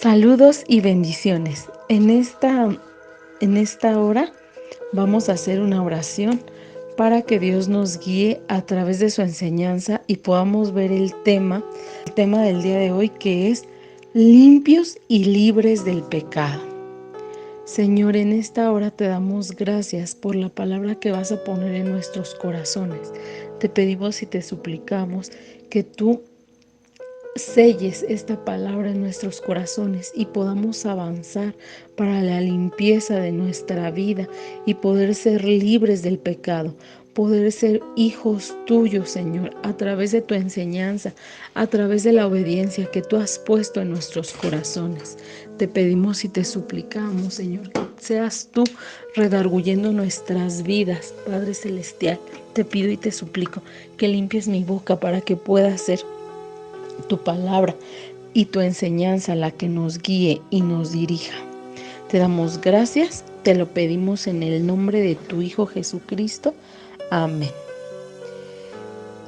Saludos y bendiciones. En esta hora vamos a hacer una oración para que Dios nos guíe a través de su enseñanza y podamos ver el tema del día de hoy, que es limpios y libres del pecado. Señor, en esta hora te damos gracias por la palabra que vas a poner en nuestros corazones. Te pedimos y te suplicamos que tú selles esta palabra en nuestros corazones y podamos avanzar para la limpieza de nuestra vida y poder ser libres del pecado, poder ser hijos tuyos, Señor, a través de tu enseñanza, a través de la obediencia que tú has puesto en nuestros corazones. Te pedimos y te suplicamos, Señor, que seas tú redarguyendo nuestras vidas, Padre Celestial. Te pido y te suplico que limpies mi boca para que pueda ser tu palabra y tu enseñanza la que nos guíe y nos dirija. Te damos gracias, te lo pedimos en el nombre de tu Hijo Jesucristo. Amén.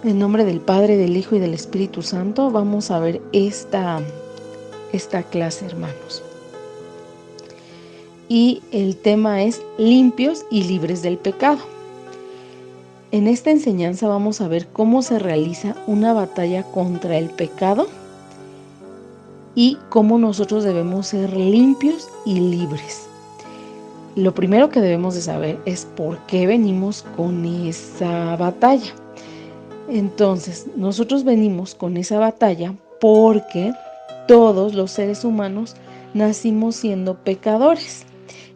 En nombre del Padre, del Hijo y del Espíritu Santo, vamos a ver esta clase, hermanos. Y el tema es limpios y libres del pecado. En esta enseñanza vamos a ver cómo se realiza una batalla contra el pecado y cómo nosotros debemos ser limpios y libres. Lo primero que debemos de saber es por qué venimos con esa batalla. Entonces, nosotros venimos con esa batalla porque todos los seres humanos nacimos siendo pecadores.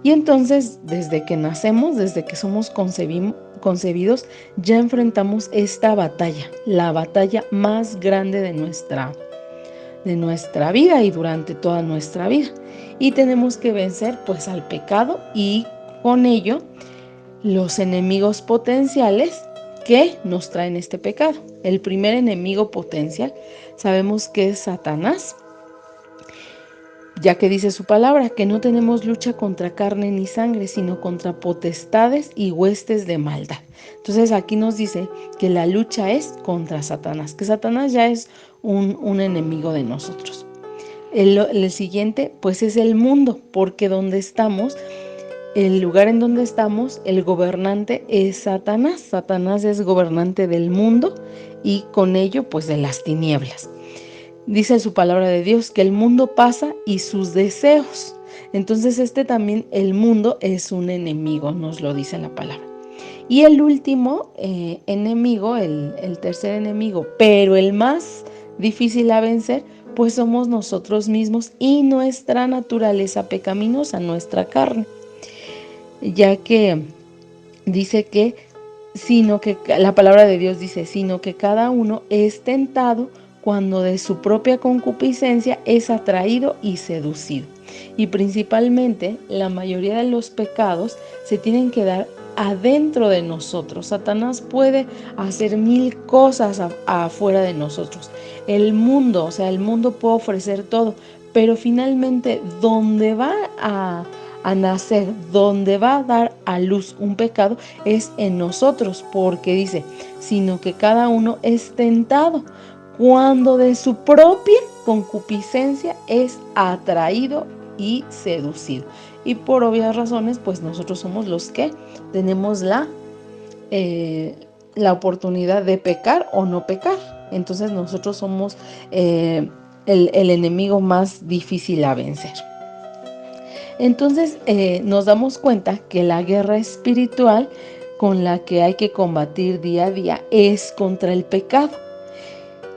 Y entonces, desde que nacemos, desde que somos concebidos, ya enfrentamos esta batalla, la batalla más grande de nuestra vida y durante toda nuestra vida. Y tenemos que vencer pues al pecado y con ello los enemigos potenciales que nos traen este pecado. El primer enemigo potencial sabemos que es Satanás, ya que dice su palabra que no tenemos lucha contra carne ni sangre, sino contra potestades y huestes de maldad. Entonces aquí nos dice que la lucha es contra Satanás, que Satanás ya es un enemigo de nosotros. El siguiente pues es el mundo, porque donde estamos, el lugar en donde estamos, el gobernante es Satanás. Satanás es gobernante del mundo y con ello pues de las tinieblas. Dice su palabra de Dios que el mundo pasa y sus deseos. Entonces también, el mundo es un enemigo, nos lo dice la palabra. Y el último enemigo, el tercer enemigo, pero el más difícil a vencer, pues somos nosotros mismos y nuestra naturaleza pecaminosa, nuestra carne. Ya que dice que, la palabra de Dios dice, sino que cada uno es tentado cuando de su propia concupiscencia es atraído y seducido. Y principalmente, la mayoría de los pecados se tienen que dar adentro de nosotros. Satanás puede hacer 1000 cosas afuera de nosotros. El mundo puede ofrecer todo, pero finalmente donde va a nacer, donde va a dar a luz un pecado, es en nosotros, porque dice, sino que cada uno es tentado cuando de su propia concupiscencia es atraído y seducido. Y por obvias razones, pues nosotros somos los que tenemos la oportunidad de pecar o no pecar. Entonces nosotros somos el enemigo más difícil a vencer. Entonces nos damos cuenta que la guerra espiritual con la que hay que combatir día a día es contra el pecado.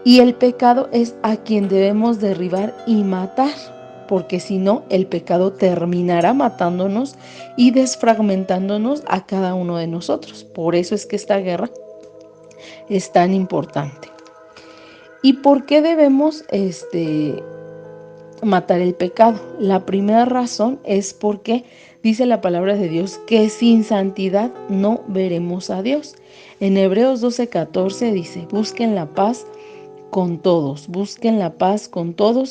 Y el pecado es a quien debemos derribar y matar, porque si no, el pecado terminará matándonos y desfragmentándonos a cada uno de nosotros. Por eso es que esta guerra es tan importante. ¿Y por qué debemos matar el pecado? La primera razón es porque dice la palabra de Dios que sin santidad no veremos a Dios. En Hebreos 12:14 dice, busquen la paz con todos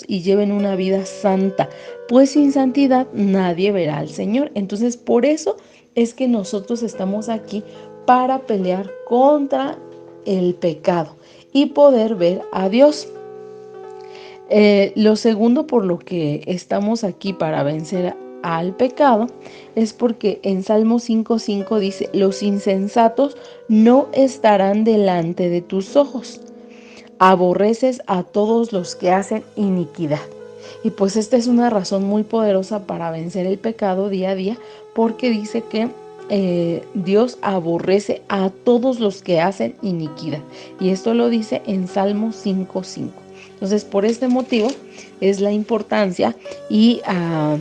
y lleven una vida santa, pues sin santidad nadie verá al Señor. Entonces, por eso es que nosotros estamos aquí, para pelear contra el pecado y poder ver a Dios. Lo segundo por lo que estamos aquí para vencer al pecado es porque en Salmo 5:5 dice: los insensatos no estarán delante de tus ojos, aborreces a todos los que hacen iniquidad. Y pues esta es una razón muy poderosa para vencer el pecado día a día, porque dice que Dios aborrece a todos los que hacen iniquidad. Y esto lo dice en Salmo 5:5. Entonces, por este motivo es la importancia y a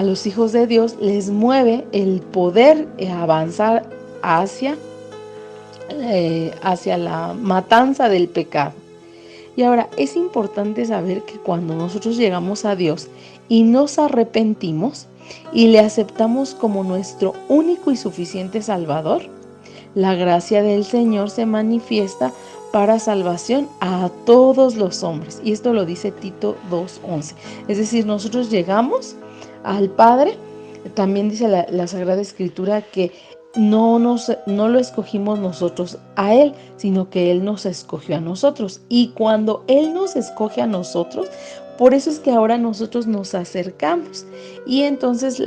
los hijos de Dios les mueve el poder avanzar hacia la matanza del pecado. Y ahora, es importante saber que cuando nosotros llegamos a Dios y nos arrepentimos y le aceptamos como nuestro único y suficiente Salvador, la gracia del Señor se manifiesta para salvación a todos los hombres. Y esto lo dice Tito 2:11. Es decir, nosotros llegamos al Padre. También dice la Sagrada Escritura que no lo escogimos nosotros a Él, sino que Él nos escogió a nosotros. Y cuando Él nos escoge a nosotros, por eso es que ahora nosotros nos acercamos. Y entonces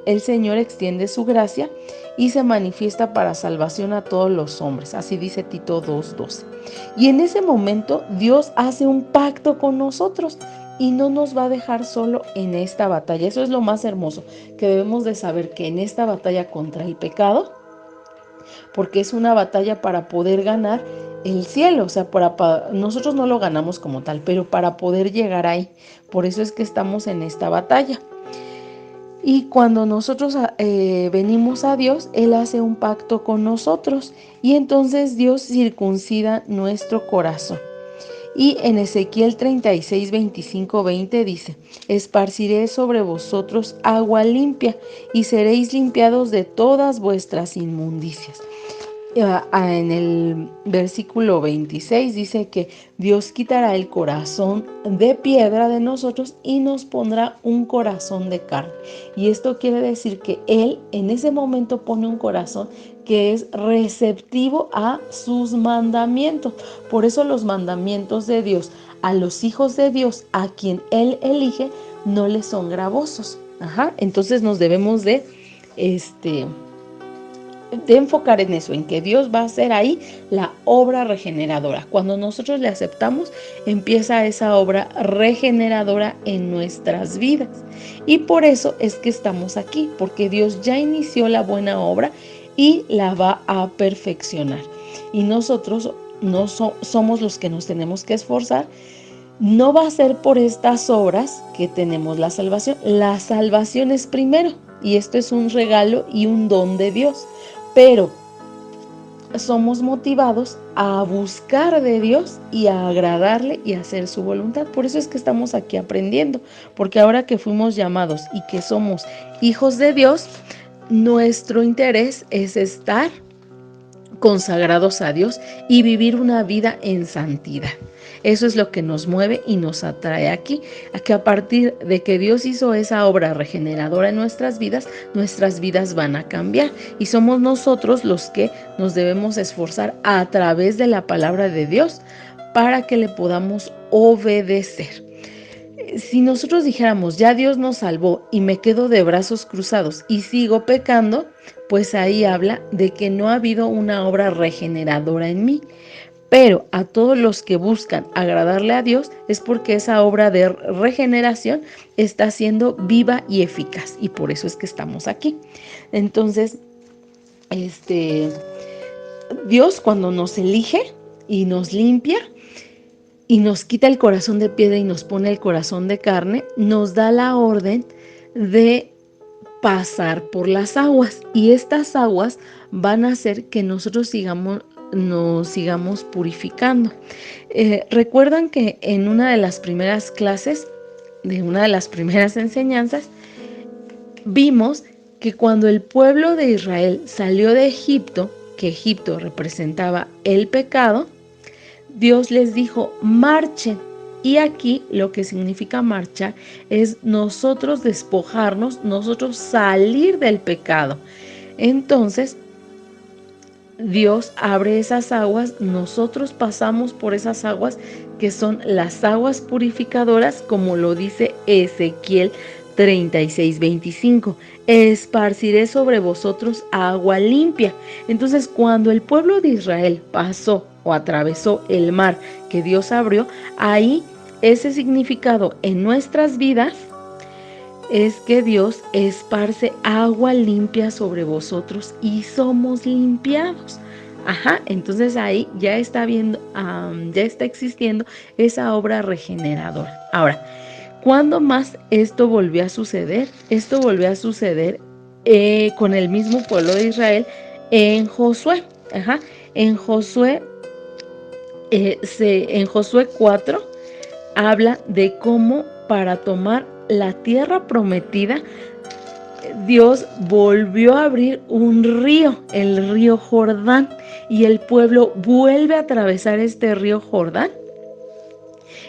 el Señor extiende su gracia y se manifiesta para salvación a todos los hombres. Así dice Tito 2:12. Y en ese momento Dios hace un pacto con nosotros y no nos va a dejar solo en esta batalla. Eso es lo más hermoso, que debemos de saber que en esta batalla contra el pecado, porque es una batalla para poder ganar el cielo, o sea, nosotros no lo ganamos como tal, pero para poder llegar ahí. Por eso es que estamos en esta batalla. Y cuando nosotros venimos a Dios, Él hace un pacto con nosotros y entonces Dios circuncida nuestro corazón. Y en Ezequiel 36, 25, 20 dice: esparciré sobre vosotros agua limpia y seréis limpiados de todas vuestras inmundicias. En el versículo 26 dice que Dios quitará el corazón de piedra de nosotros y nos pondrá un corazón de carne. Y esto quiere decir que Él en ese momento pone un corazón que es receptivo a sus mandamientos. Por eso los mandamientos de Dios a los hijos de Dios, a quien Él elige, no les son gravosos. Entonces nos debemos de enfocar en eso, en que Dios va a hacer ahí la obra regeneradora. Cuando nosotros le aceptamos, empieza esa obra regeneradora en nuestras vidas. Y por eso es que estamos aquí, porque Dios ya inició la buena obra y la va a perfeccionar. Y nosotros no somos los que nos tenemos que esforzar. No va a ser por estas obras que tenemos la salvación. La salvación es primero, y esto es un regalo y un don de Dios. Pero somos motivados a buscar de Dios y a agradarle y a hacer su voluntad. Por eso es que estamos aquí aprendiendo, porque ahora que fuimos llamados y que somos hijos de Dios, nuestro interés es estar consagrados a Dios y vivir una vida en santidad. Eso es lo que nos mueve y nos atrae aquí, a que a partir de que Dios hizo esa obra regeneradora en nuestras vidas van a cambiar y somos nosotros los que nos debemos esforzar a través de la palabra de Dios para que le podamos obedecer. Si nosotros dijéramos, ya Dios nos salvó y me quedo de brazos cruzados y sigo pecando, pues ahí habla de que no ha habido una obra regeneradora en mí. Pero a todos los que buscan agradarle a Dios es porque esa obra de regeneración está siendo viva y eficaz. Y por eso es que estamos aquí. Entonces, Dios cuando nos elige y nos limpia y nos quita el corazón de piedra y nos pone el corazón de carne, nos da la orden de pasar por las aguas. Y estas aguas van a hacer que nosotros nos sigamos purificando. Recuerdan que en una de las primeras clases, de una de las primeras enseñanzas, vimos que cuando el pueblo de Israel salió de Egipto, que Egipto representaba el pecado, Dios les dijo, marchen. Y aquí lo que significa marchar es nosotros despojarnos, nosotros salir del pecado. Entonces, Dios abre esas aguas, nosotros pasamos por esas aguas que son las aguas purificadoras, como lo dice Ezequiel 36:25. Esparciré sobre vosotros agua limpia. Entonces, cuando el pueblo de Israel pasó o atravesó el mar que Dios abrió, ahí ese significado en nuestras vidas es que Dios esparce agua limpia sobre vosotros y somos limpiados. Ajá, entonces ahí ya está ya está existiendo esa obra regeneradora. Ahora, ¿cuándo más esto volvió a suceder? Esto volvió a suceder con el mismo pueblo de Israel en Josué. Ajá, en Josué, en Josué 4 habla de cómo para tomar la tierra prometida, Dios volvió a abrir un río, el río Jordán, y el pueblo vuelve a atravesar este río Jordán.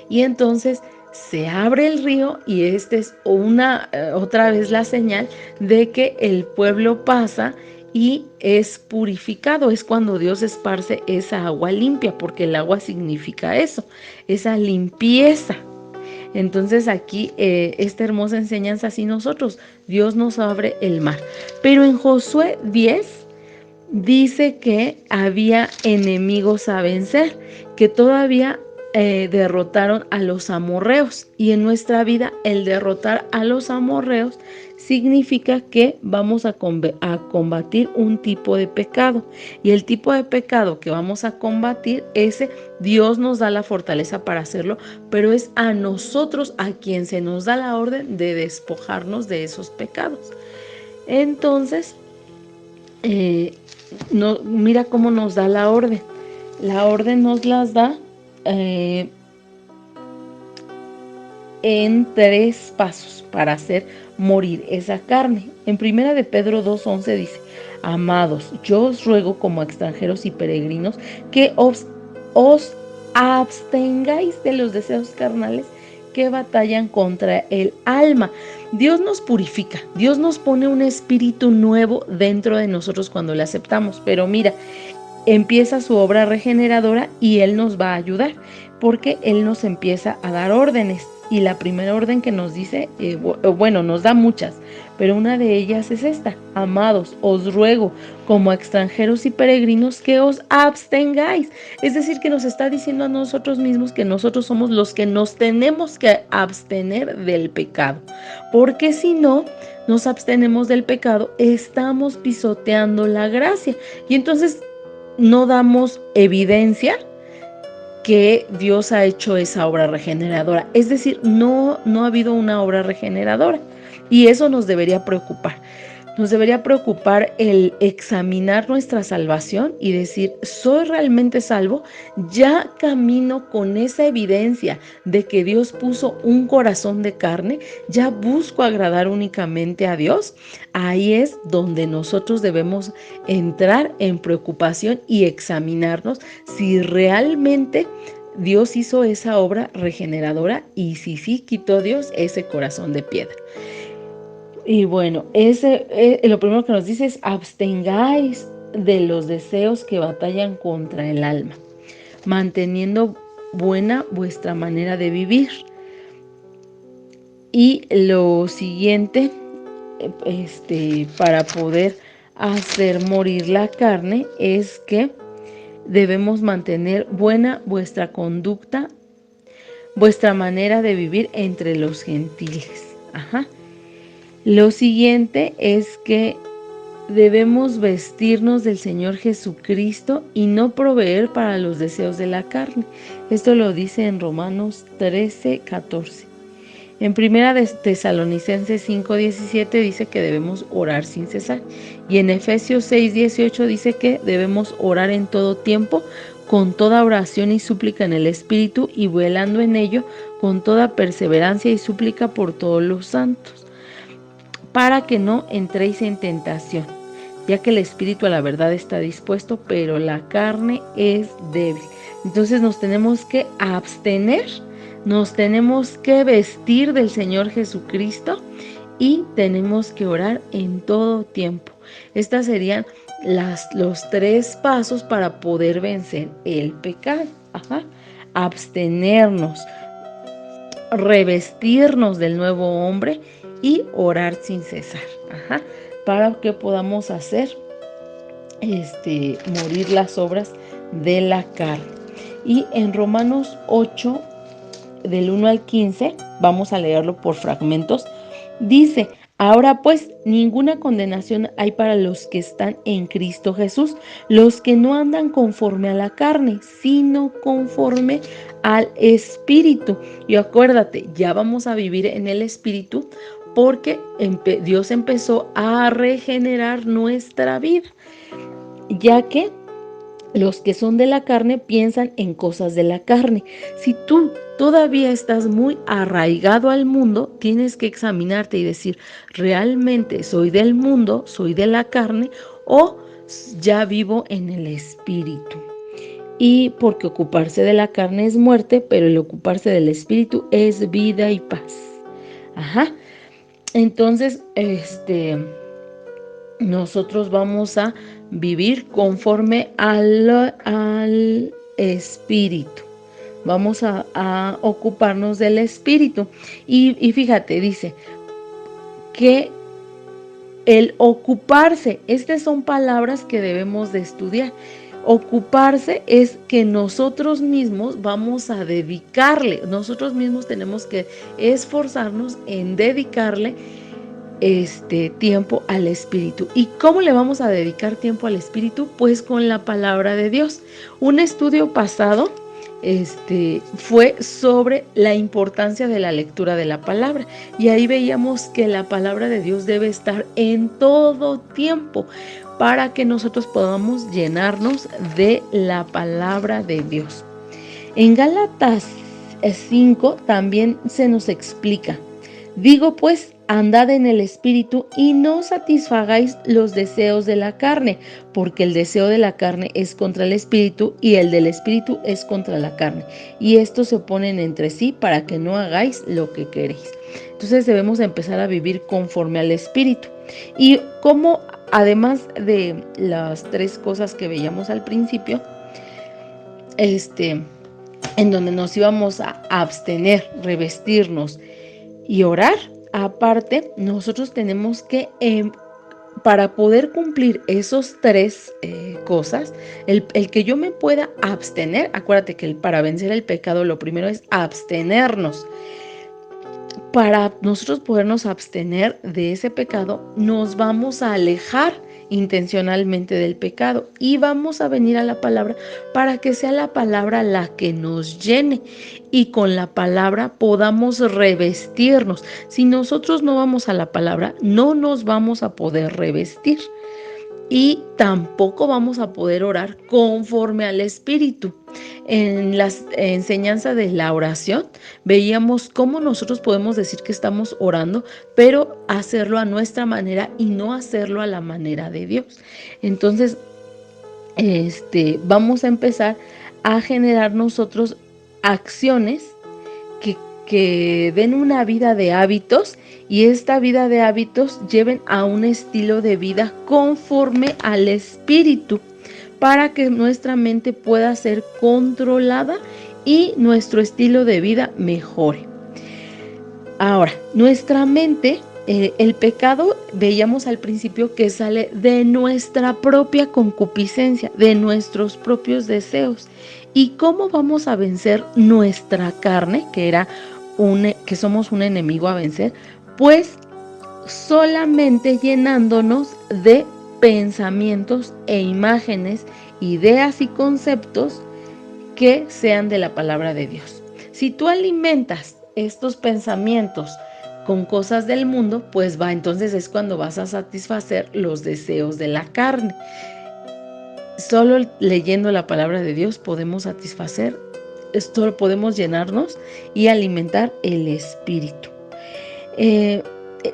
Y entonces se abre el río y esta es otra vez la señal de que el pueblo pasa y es purificado. Es cuando Dios esparce esa agua limpia, porque el agua significa eso, esa limpieza. Entonces aquí esta hermosa enseñanza, así nosotros, Dios nos abre el mar. Pero en Josué 10 dice que había enemigos a vencer, que todavía derrotaron a los amorreos. Y en nuestra vida el derrotar a los amorreos significa que vamos a combatir un tipo de pecado. Y el tipo de pecado que vamos a combatir, ese Dios nos da la fortaleza para hacerlo, pero es a nosotros a quien se nos da la orden de despojarnos de esos pecados. Entonces, mira cómo nos da la orden. La orden nos las da en 3 pasos para hacer morir esa carne. En primera de Pedro 2:11 dice: amados, yo os ruego como extranjeros y peregrinos que os abstengáis de los deseos carnales que batallan contra el alma. Dios nos purifica, Dios nos pone un espíritu nuevo dentro de nosotros cuando le aceptamos, pero mira, empieza su obra regeneradora y Él nos va a ayudar, porque Él nos empieza a dar órdenes. Y la primera orden que nos dice, nos da muchas, pero una de ellas es esta: amados, os ruego como extranjeros y peregrinos que os abstengáis. Es decir, que nos está diciendo a nosotros mismos que nosotros somos los que nos tenemos que abstener del pecado, porque si no nos abstenemos del pecado, estamos pisoteando la gracia y entonces no damos evidencia que Dios ha hecho esa obra regeneradora. Es decir, no ha habido una obra regeneradora y eso nos debería preocupar. Nos debería preocupar el examinar nuestra salvación y decir: ¿soy realmente salvo? ¿Ya camino con esa evidencia de que Dios puso un corazón de carne? ¿Ya busco agradar únicamente a Dios? Ahí es donde nosotros debemos entrar en preocupación y examinarnos si realmente Dios hizo esa obra regeneradora y si sí quitó Dios ese corazón de piedra. Y bueno, lo primero que nos dice es: abstengáis de los deseos que batallan contra el alma, manteniendo buena vuestra manera de vivir. Y lo siguiente, para poder hacer morir la carne, es que debemos mantener buena vuestra conducta, vuestra manera de vivir entre los gentiles. Ajá. Lo siguiente es que debemos vestirnos del Señor Jesucristo y no proveer para los deseos de la carne. Esto lo dice en Romanos 13:14. En primera de Tesalonicenses 5:17 dice que debemos orar sin cesar. Y en Efesios 6:18 dice que debemos orar en todo tiempo, con toda oración y súplica en el Espíritu, y velando en ello con toda perseverancia y súplica por todos los santos, para que no entréis en tentación, ya que el espíritu a la verdad está dispuesto, pero la carne es débil. Entonces nos tenemos que abstener, nos tenemos que vestir del Señor Jesucristo y tenemos que orar en todo tiempo. Estas serían los 3 pasos para poder vencer el pecado. Abstenernos, revestirnos del nuevo hombre y orar sin cesar. Para que podamos hacer morir las obras de la carne. Y en Romanos 8, del 1 al 15, vamos a leerlo por fragmentos, dice: ahora pues, ninguna condenación hay para los que están en Cristo Jesús, los que no andan conforme a la carne, sino conforme al Espíritu. Y acuérdate, ya vamos a vivir en el Espíritu, porque Dios empezó a regenerar nuestra vida, ya que los que son de la carne piensan en cosas de la carne. Si tú todavía estás muy arraigado al mundo, tienes que examinarte y decir: ¿realmente soy del mundo, soy de la carne, o ya vivo en el Espíritu? Y porque ocuparse de la carne es muerte, pero el ocuparse del Espíritu es vida y paz. Entonces, nosotros vamos a vivir conforme al Espíritu. Vamos a ocuparnos del Espíritu. Y fíjate, dice que el ocuparse, estas son palabras que debemos de estudiar. Ocuparse es que nosotros mismos vamos a dedicarle, nosotros mismos tenemos que esforzarnos en dedicarle tiempo al Espíritu. ¿Y cómo le vamos a dedicar tiempo al Espíritu? Pues con la palabra de Dios. Un estudio pasado fue sobre la importancia de la lectura de la palabra, y ahí veíamos que la palabra de Dios debe estar en todo tiempo para que nosotros podamos llenarnos de la palabra de Dios. En Gálatas 5 también se nos explica: digo pues, andad en el Espíritu y no satisfagáis los deseos de la carne, porque el deseo de la carne es contra el Espíritu y el del Espíritu es contra la carne, y estos se oponen entre sí para que no hagáis lo que queréis. Entonces debemos empezar a vivir conforme al Espíritu. Y como además de las 3 cosas que veíamos al principio, en donde nos íbamos a abstener, revestirnos y orar, aparte, nosotros tenemos que, para poder cumplir esos 3 cosas, el que yo me pueda abstener, acuérdate que para vencer el pecado lo primero es abstenernos. Para nosotros podernos abstener de ese pecado, nos vamos a alejar intencionalmente del pecado y vamos a venir a la palabra para que sea la palabra la que nos llene y con la palabra podamos revestirnos. Si nosotros no vamos a la palabra, no nos vamos a poder revestir y tampoco vamos a poder orar conforme al Espíritu. En la enseñanza de la oración veíamos cómo nosotros podemos decir que estamos orando, pero hacerlo a nuestra manera y no hacerlo a la manera de Dios. Entonces, vamos a empezar a generar nosotros acciones que den una vida de hábitos, y esta vida de hábitos lleven a un estilo de vida conforme al Espíritu, para que nuestra mente pueda ser controlada y nuestro estilo de vida mejore. Ahora, nuestra mente, el pecado, veíamos al principio que sale de nuestra propia concupiscencia, de nuestros propios deseos. ¿Y cómo vamos a vencer nuestra carne, que somos un enemigo a vencer? Pues solamente llenándonos de pensamientos e imágenes, ideas y conceptos que sean de la palabra de Dios. Si tú alimentas estos pensamientos con cosas del mundo, pues entonces es cuando vas a satisfacer los deseos de la carne. Solo leyendo la palabra de Dios podemos satisfacer, podemos llenarnos y alimentar el espíritu.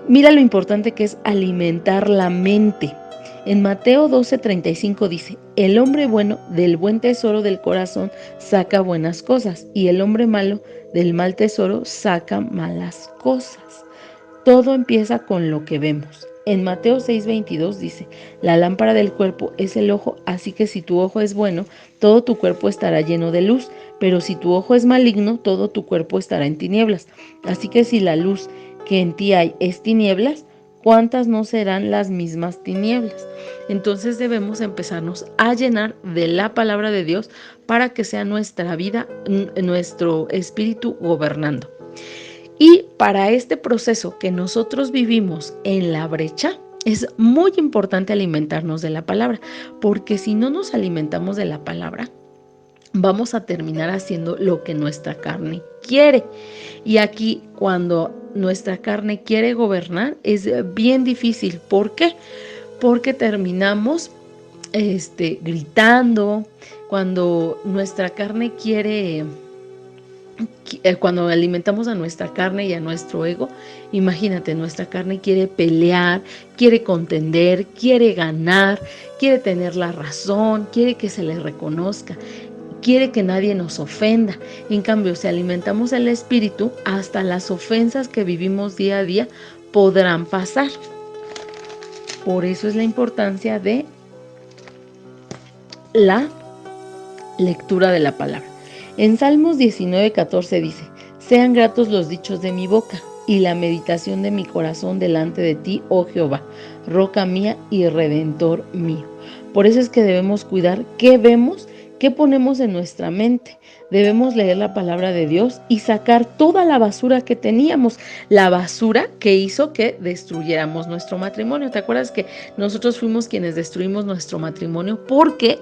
Mira lo importante que es alimentar la mente. En Mateo 12:35 dice: el hombre bueno del buen tesoro del corazón saca buenas cosas, y el hombre malo del mal tesoro saca malas cosas. Todo empieza con lo que vemos. En Mateo 6:22 dice, la lámpara del cuerpo es el ojo, así que si tu ojo es bueno, todo tu cuerpo estará lleno de luz, pero si tu ojo es maligno, todo tu cuerpo estará en tinieblas. Así que si la luz que en ti hay es tinieblas, ¿cuántas no serán las mismas tinieblas? Entonces debemos empezarnos a llenar de la palabra de Dios para que sea nuestra vida, nuestro espíritu gobernando. Y para este proceso que nosotros vivimos en la brecha, es muy importante alimentarnos de la palabra, porque si no nos alimentamos de la palabra, vamos a terminar haciendo lo que nuestra carne quiere. Y aquí, cuando nuestra carne quiere gobernar, es bien difícil. ¿Por qué? Porque terminamos gritando. Cuando nuestra carne quiere, cuando alimentamos a nuestra carne y a nuestro ego, imagínate, nuestra carne quiere pelear, quiere contender, quiere ganar, quiere tener la razón, quiere que se le reconozca, quiere que nadie nos ofenda. En cambio, si alimentamos el espíritu, hasta las ofensas que vivimos día a día podrán pasar. Por eso es la importancia de la lectura de la palabra. En Salmos 19:14 dice, sean gratos los dichos de mi boca y la meditación de mi corazón delante de ti, oh Jehová, roca mía y redentor mío. Por eso es que debemos cuidar qué vemos, qué ponemos en nuestra mente. Debemos leer la palabra de Dios y sacar toda la basura que teníamos, la basura que hizo que destruyéramos nuestro matrimonio. ¿Te acuerdas que nosotros fuimos quienes destruimos nuestro matrimonio? Porque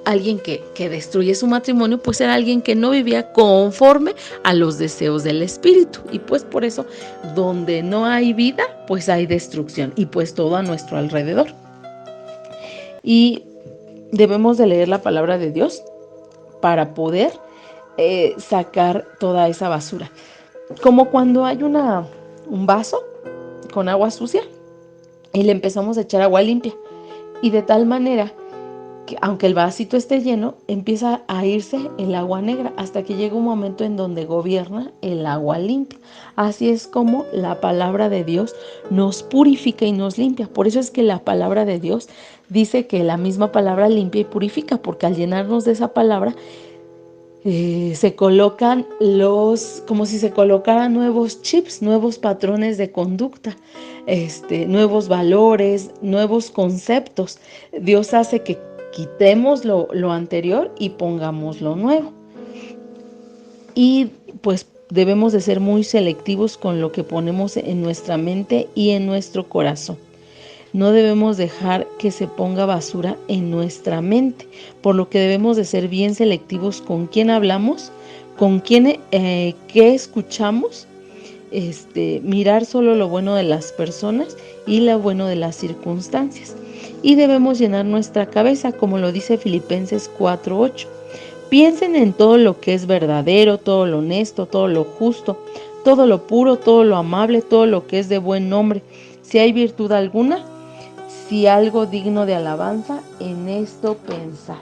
alguien que destruye su matrimonio, pues era alguien que no vivía conforme a los deseos del espíritu. Y pues por eso, donde no hay vida, pues hay destrucción y pues todo a nuestro alrededor. Y debemos de leer la palabra de Dios para poder sacar toda esa basura. Como cuando hay un vaso con agua sucia y le empezamos a echar agua limpia. Y de tal manera que aunque el vasito esté lleno, empieza a irse el agua negra hasta que llega un momento en donde gobierna el agua limpia. Así es como la palabra de Dios nos purifica y nos limpia. Por eso es que la palabra de Dios dice que la misma palabra limpia y purifica, porque al llenarnos de esa palabra, se colocan como si se colocaran nuevos chips, nuevos patrones de conducta, nuevos valores, nuevos conceptos. Dios hace que quitemos lo anterior y pongamos lo nuevo. Y pues debemos de ser muy selectivos con lo que ponemos en nuestra mente y en nuestro corazón. No debemos dejar que se ponga basura en nuestra mente, por lo que debemos de ser bien selectivos con quién hablamos, con quién, qué escuchamos, mirar solo lo bueno de las personas y lo bueno de las circunstancias. Y debemos llenar nuestra cabeza, como lo dice Filipenses 4:8. Piensen en todo lo que es verdadero, todo lo honesto, todo lo justo, todo lo puro, todo lo amable, todo lo que es de buen nombre. Si hay virtud alguna, si algo digno de alabanza, en esto pensar.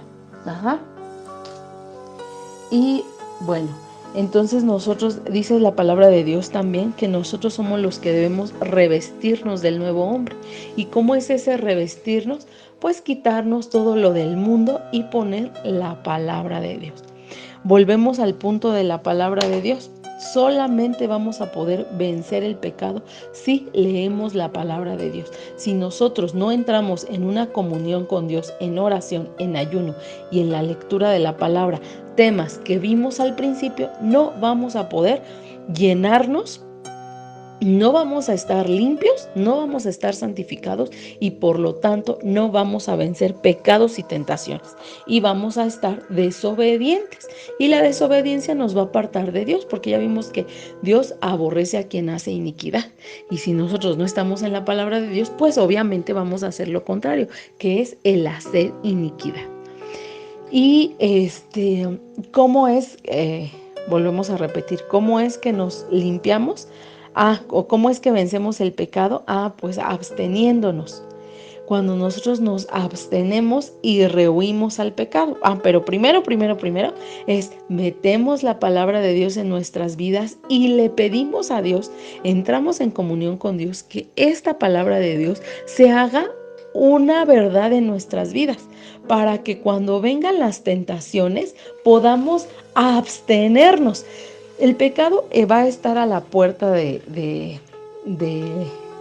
Y bueno, entonces nosotros, dice la palabra de Dios también, que nosotros somos los que debemos revestirnos del nuevo hombre. ¿Y cómo es ese revestirnos? Pues quitarnos todo lo del mundo y poner la palabra de Dios. Volvemos al punto de la palabra de Dios. Solamente vamos a poder vencer el pecado si leemos la palabra de Dios. Si nosotros no entramos en una comunión con Dios, en oración, en ayuno y en la lectura de la palabra, temas que vimos al principio, no vamos a poder llenarnos, no vamos a estar limpios, no vamos a estar santificados y por lo tanto no vamos a vencer pecados y tentaciones y vamos a estar desobedientes, y la desobediencia nos va a apartar de Dios, porque ya vimos que Dios aborrece a quien hace iniquidad, y si nosotros no estamos en la palabra de Dios, pues obviamente vamos a hacer lo contrario, que es el hacer iniquidad. Y ¿cómo es? Volvemos a repetir, ¿cómo es que nos limpiamos? ¿O cómo es que vencemos el pecado? Pues absteniéndonos. cuando nosotros nos abstenemos y rehuimos al pecado. Pero primero es metemos la palabra de Dios en nuestras vidas y le pedimos a Dios, entramos en comunión con Dios, que esta palabra de Dios se haga una verdad en nuestras vidas, para que cuando vengan las tentaciones podamos abstenernos. El pecado va a estar a la puerta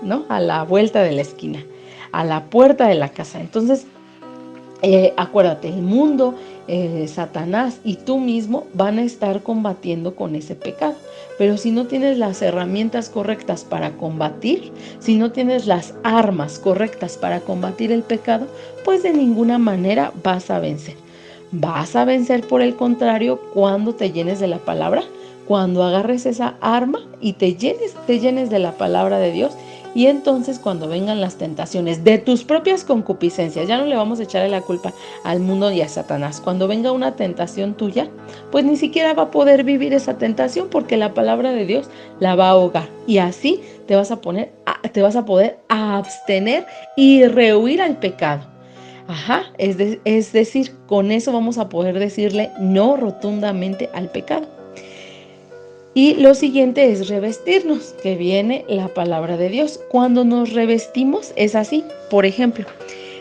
¿no? A la vuelta de la esquina, a la puerta de la casa. Entonces, acuérdate, el mundo, Satanás y tú mismo van a estar combatiendo con ese pecado. Pero si no tienes las herramientas correctas para combatir, si no tienes las armas correctas para combatir el pecado, pues de ninguna manera vas a vencer. Vas a vencer, por el contrario, cuando te llenes de la palabra, cuando agarres esa arma y te llenes de la palabra de Dios. Y entonces cuando vengan las tentaciones de tus propias concupiscencias, ya no le vamos a echarle la culpa al mundo y a Satanás. Cuando venga una tentación tuya, pues ni siquiera va a poder vivir esa tentación, porque la palabra de Dios la va a ahogar. Y así te vas a poder abstener y rehuir al pecado. Es decir, con eso vamos a poder decirle no rotundamente al pecado. Y lo siguiente es revestirnos, que viene la palabra de Dios. Cuando nos revestimos es así. Por ejemplo,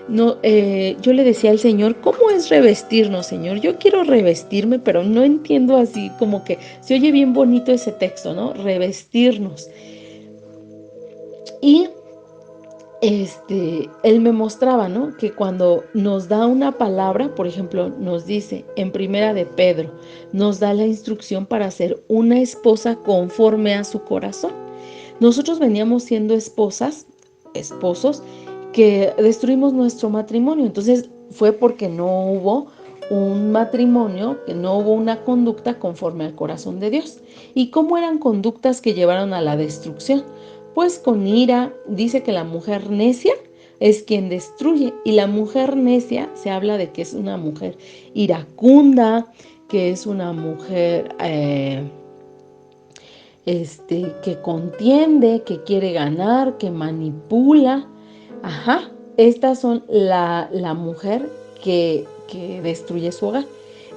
yo le decía al Señor, ¿cómo es revestirnos, Señor? Yo quiero revestirme, pero no entiendo, así como que se oye bien bonito ese texto, ¿no? Revestirnos. Y él me mostraba, ¿no? Que cuando nos da una palabra, por ejemplo, nos dice en Primera de Pedro, nos da la instrucción para ser una esposa conforme a su corazón. Nosotros veníamos siendo esposos, que destruimos nuestro matrimonio. Entonces fue porque no hubo un matrimonio, que no hubo una conducta conforme al corazón de Dios. ¿Y cómo eran conductas que llevaron a la destrucción? Pues con ira. Dice que la mujer necia es quien destruye, y la mujer necia se habla de que es una mujer iracunda, que es una mujer que contiende, que quiere ganar, que manipula. Estas son la mujer que destruye su hogar.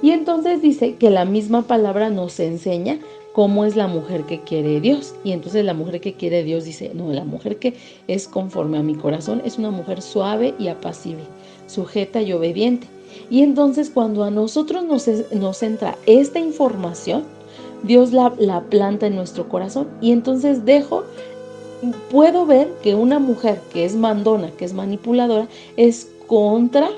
Y entonces dice que la misma palabra nos enseña cómo es la mujer que quiere Dios. Y entonces la mujer que quiere Dios dice, no, la mujer que es conforme a mi corazón es una mujer suave y apacible, sujeta y obediente. Y entonces cuando a nosotros nos entra esta información, Dios la planta en nuestro corazón, y entonces puedo ver que una mujer que es mandona, que es manipuladora, es contra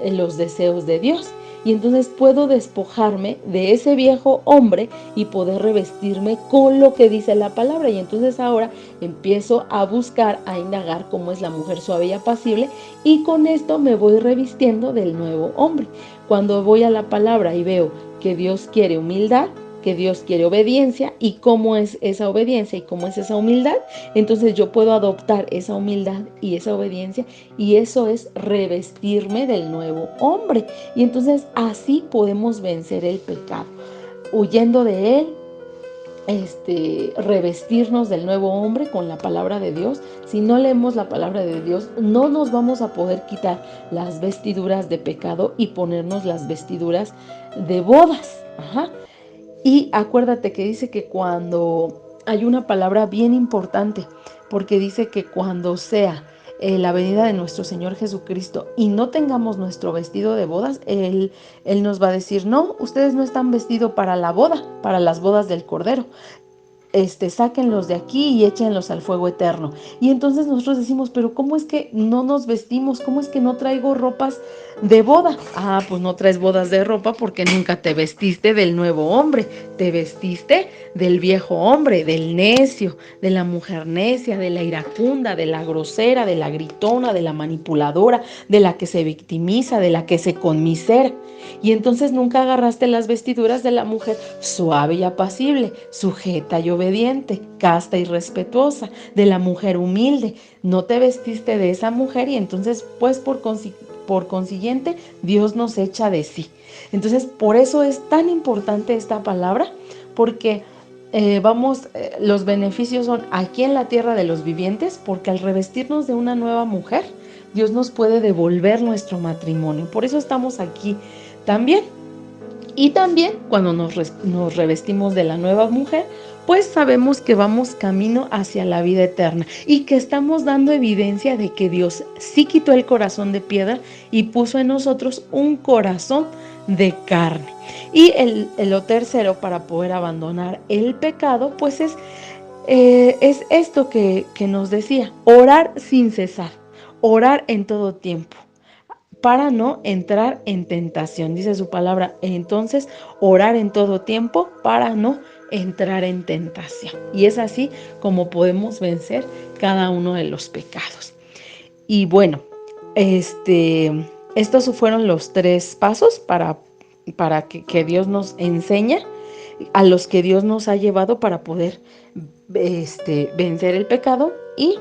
los deseos de Dios. Y entonces puedo despojarme de ese viejo hombre y poder revestirme con lo que dice la palabra. Y entonces ahora empiezo a buscar, a indagar cómo es la mujer suave y apacible, y con esto me voy revistiendo del nuevo hombre. Cuando voy a la palabra y veo que Dios quiere humildad, que Dios quiere obediencia, y cómo es esa obediencia y cómo es esa humildad, entonces yo puedo adoptar esa humildad y esa obediencia, y eso es revestirme del nuevo hombre. Y entonces así podemos vencer el pecado, huyendo de él, revestirnos del nuevo hombre con la palabra de Dios. Si no leemos la palabra de Dios, no nos vamos a poder quitar las vestiduras de pecado y ponernos las vestiduras de bodas. Y acuérdate que dice que cuando hay una palabra bien importante, porque dice que cuando sea la venida de nuestro Señor Jesucristo y no tengamos nuestro vestido de bodas, Él nos va a decir, no, ustedes no están vestidos para la boda, para las bodas del Cordero. Sáquenlos de aquí y échenlos al fuego eterno. Y entonces nosotros decimos, pero ¿cómo es que no nos vestimos? ¿Cómo es que no traigo ropas de boda? Pues no traes bodas de ropa porque nunca te vestiste del nuevo hombre, te vestiste del viejo hombre, del necio, de la mujer necia, de la iracunda, de la grosera, de la gritona, de la manipuladora, de la que se victimiza, de la que se conmisera. Y entonces nunca agarraste las vestiduras de la mujer suave y apacible, sujeta y obediente, casta y respetuosa, de la mujer humilde. No te vestiste de esa mujer, y entonces pues por consiguiente Dios nos echa de sí. Entonces por eso es tan importante esta palabra, porque los beneficios son aquí en la tierra de los vivientes, porque al revestirnos de una nueva mujer Dios nos puede devolver nuestro matrimonio. Por eso estamos aquí también. Y también cuando nos revestimos de la nueva mujer, pues sabemos que vamos camino hacia la vida eterna y que estamos dando evidencia de que Dios sí quitó el corazón de piedra y puso en nosotros un corazón de carne. Y lo tercero para poder abandonar el pecado, pues es esto que nos decía, orar sin cesar, orar en todo tiempo, para no entrar en tentación, dice su palabra. Entonces, orar en todo tiempo para no entrar en tentación. Y es así como podemos vencer cada uno de los pecados. Y bueno, estos fueron los 3 pasos para que Dios nos enseña, a los que Dios nos ha llevado para poder vencer el pecado y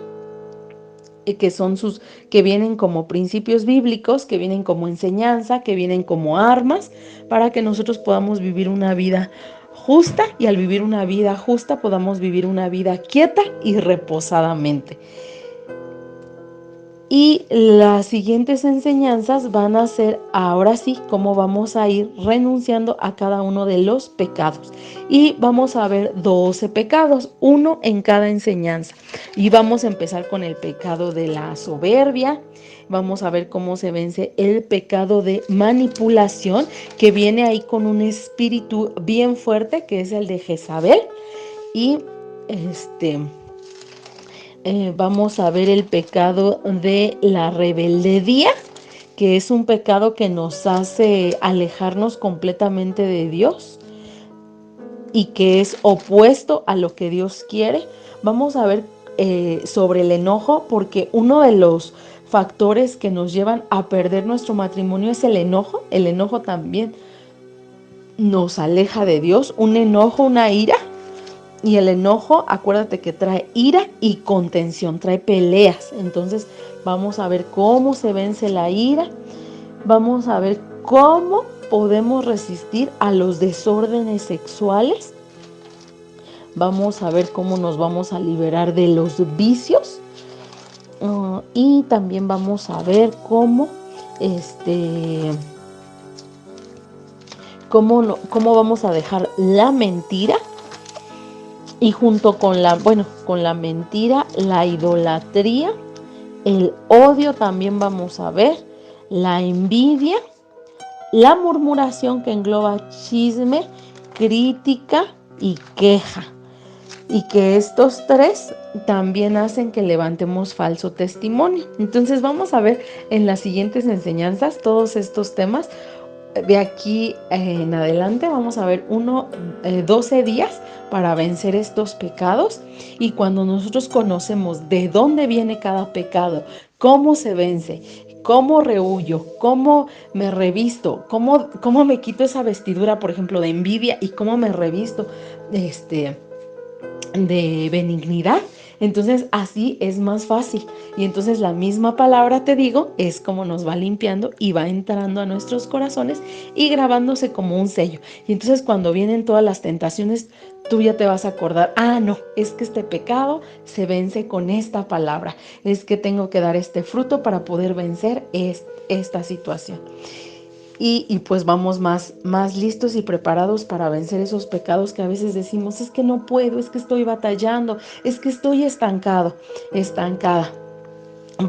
que vienen como principios bíblicos, que vienen como enseñanza, que vienen como armas para que nosotros podamos vivir una vida justa, y al vivir una vida justa podamos vivir una vida quieta y reposadamente. Y las siguientes enseñanzas van a ser ahora sí cómo vamos a ir renunciando a cada uno de los pecados. Y vamos a ver 12 pecados, uno en cada enseñanza. Y vamos a empezar con el pecado de la soberbia. Vamos a ver cómo se vence el pecado de manipulación, que viene ahí con un espíritu bien fuerte, que es el de Jezabel. Y vamos a ver el pecado de la rebeldía, que es un pecado que nos hace alejarnos completamente de Dios y que es opuesto a lo que Dios quiere. Vamos a ver sobre el enojo, porque uno de los factores que nos llevan a perder nuestro matrimonio es el enojo. El enojo también nos aleja de Dios, un enojo, una ira. Y el enojo, acuérdate que trae ira y contención, trae peleas. Entonces vamos a ver cómo se vence la ira. Vamos a ver cómo podemos resistir a los desórdenes sexuales. Vamos a ver cómo nos vamos a liberar de los vicios. Y también vamos a ver cómo vamos a dejar la mentira. Y junto con la mentira, la idolatría, el odio también vamos a ver, la envidia, la murmuración, que engloba chisme, crítica y queja. Y que estos 3 también hacen que levantemos falso testimonio. Entonces vamos a ver en las siguientes enseñanzas todos estos temas. De aquí en adelante vamos a ver 12 días para vencer estos pecados. Y cuando nosotros conocemos de dónde viene cada pecado, cómo se vence, cómo rehuyo, cómo me revisto, cómo me quito esa vestidura, por ejemplo, de envidia, y cómo me revisto de benignidad, entonces así es más fácil. Y entonces la misma palabra, te digo, es como nos va limpiando y va entrando a nuestros corazones y grabándose como un sello. Y entonces cuando vienen todas las tentaciones, tú ya te vas a acordar, no, es que este pecado se vence con esta palabra, es que tengo que dar este fruto para poder vencer esta situación. Y pues vamos más listos y preparados para vencer esos pecados que a veces decimos, es que no puedo, es que estoy batallando, es que estoy estancada.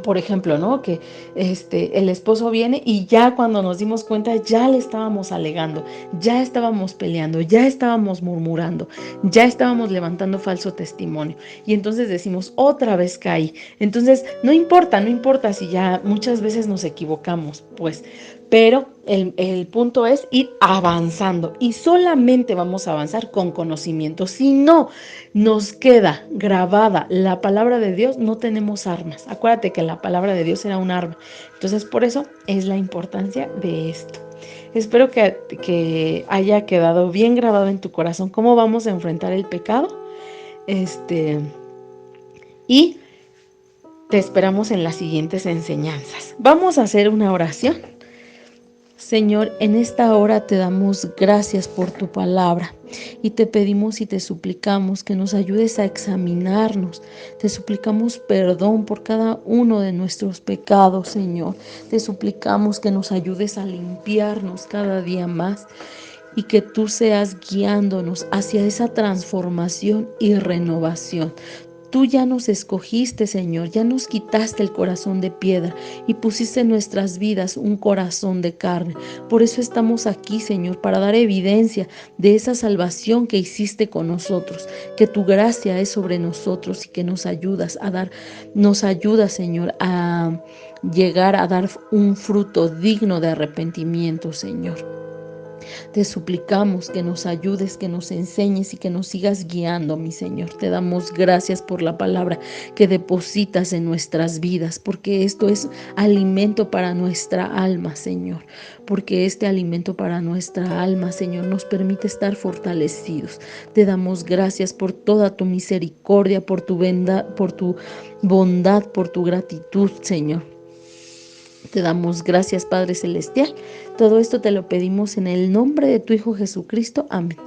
Por ejemplo, ¿no? Que el esposo viene y ya cuando nos dimos cuenta ya le estábamos alegando, ya estábamos peleando, ya estábamos murmurando, ya estábamos levantando falso testimonio. Y entonces decimos, otra vez caí. Entonces, no importa si ya muchas veces nos equivocamos, pues, pero el punto es ir avanzando, y solamente vamos a avanzar con conocimiento. Si no nos queda grabada la palabra de Dios, no tenemos armas. Acuérdate que la palabra de Dios era un arma. Entonces, por eso es la importancia de esto. Espero que haya quedado bien grabado en tu corazón cómo vamos a enfrentar el pecado. Y te esperamos en las siguientes enseñanzas. Vamos a hacer una oración. Señor, en esta hora te damos gracias por tu palabra y te pedimos y te suplicamos que nos ayudes a examinarnos. Te suplicamos perdón por cada uno de nuestros pecados, Señor. Te suplicamos que nos ayudes a limpiarnos cada día más y que tú seas guiándonos hacia esa transformación y renovación. Tú ya nos escogiste, Señor, ya nos quitaste el corazón de piedra y pusiste en nuestras vidas un corazón de carne. Por eso estamos aquí, Señor, para dar evidencia de esa salvación que hiciste con nosotros, que tu gracia es sobre nosotros y que nos ayudas, Señor, a llegar a dar un fruto digno de arrepentimiento, Señor. Te suplicamos que nos ayudes, que nos enseñes y que nos sigas guiando, mi Señor. Te damos gracias por la palabra que depositas en nuestras vidas, porque esto es alimento para nuestra alma, Señor. Porque este alimento para nuestra alma, Señor, nos permite estar fortalecidos. Te damos gracias por toda tu misericordia, por tu bondad, por tu gratitud, Señor. Te damos gracias, Padre Celestial. Todo esto te lo pedimos en el nombre de tu Hijo Jesucristo. Amén.